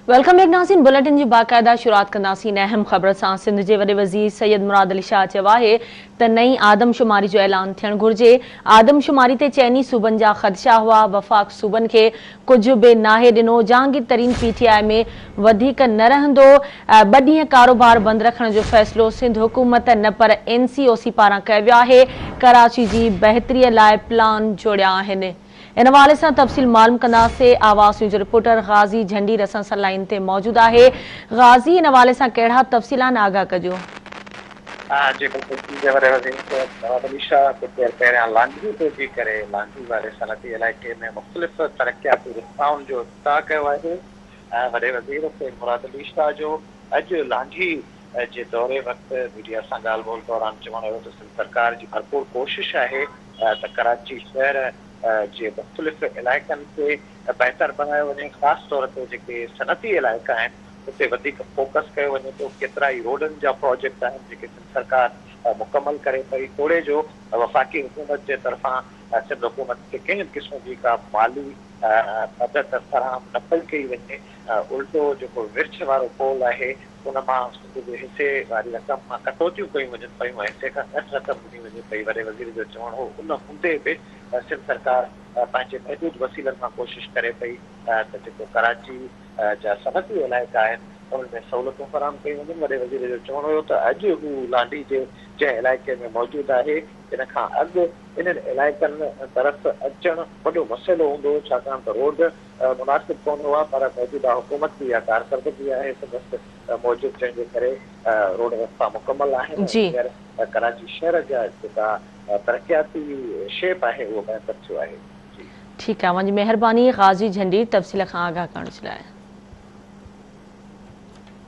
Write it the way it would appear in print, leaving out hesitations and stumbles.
Welcome back नाज़रीन। Bulletin जी बाकायदा शुरुआत कंदासीं अहम ख़बर सां। सिंध जे वॾे वज़ीर सैयद मुराद अली शाह चयो आहे त नई आदमशुमारी जो ऐलान थियणु घुरिजे। आदमशुमारी ते चइनी सूबनि जा ख़दशा हुआ, वफ़ाक़ सूबनि खे कुझु बि नाहे ॾिनो। जहांगीर तरीन पीटीआई में वधीक न रहंदो। 2 ॾींहं कारोबार बंदि रखण जो फ़ैसिलो सिंध हुकूमत न पर NCOC पारां कयो वियो आहे। कराची जी बहितरीअ लाइ प्लान जोड़िया आहिनि। इन हवाले से तफ़सील मालूम कंदासीं। आवाज़ न्यूज़ रिपोर्टर गाज़ी झंडीर असां सां लाइन ते मौजूद आहे। गाज़ी, इन हवाले से कहिड़ा तफ़सील आहिनि, आगाह कजो। जी बिल्कुल, लांडरी तोजी करे लांडरी वाले सनती इलाइक़े में मुख़्तलिफ़ तरक्याती रिश्ताउनि जो इफ़्तिताह कयो आहे। वॾे वज़ीर सैयद मुराद अली शाह जो अॼु लांडरी जे दौरे वक़्तु मीडिया सां ॻाल्हि ॿोल दौरान चवणु हुयो त सिंध सरकार जी भरपूर कोशिश आहे त कराची शहर जे मुख़्तलिफ़ इलाइक़नि खे बहितर बणायो वञे। ख़ासि तौर ते जेके सनती इलाइक़ा आहिनि उते वधीक फोकस कयो वञे थो। केतिरा ई रोडनि जा प्रोजेक्ट आहिनि जेके सिंध सरकार मुकमल करे पई। थोरे जो वफ़ाक़ी हुकूमत जे तरफ़ां सिंध हुकूमत खे कंहिं क़िस्म जी का माली मदद फ़राहम न पई कई वञे। उल्टो जेको विर्छ वारो पोल आहे उन मां सिंध जे हिसे वारी रक़म मां कटौतियूं कयूं वञनि पियूं ऐं हिसे खां घटि रक़म ॾिनी वञे पई। वॾे वज़ीर जो चवणु हो उन हूंदे बि सिंध सरकार पंहिंजे महदूद वसीलनि मां कोशिश करे पई त जेको कराची जा सनती इलाइक़ा आहिनि उनमें सहूलियतूं फ़राहम कयूं वञनि। वॾे वज़ीर जो चवणु हुयो त अॼु हू लांडी जे जंहिं इलाइक़े में मौजूदु आहे इन खां अॻु इन्हनि इलाइक़नि तरफ़ अचणु वॾो मसइलो हूंदो, छाकाणि त रोड मुनासिब कोन हुआ। पर मौजूदा हुकूमत जी इहा कारकर्दगी आहे संदसि मौजूदु, जंहिंजे करे रोड रस्ता मुकमल आहिनि। हींअर कराची शहर जा जेका तरक़ियाती शेप आहे उहो बहितर थियो आहे। ठीकु आहे, मुंहिंजी महिरबानी गाज़ी झंडी तफ़सील खां आगाह करण जे लाइ।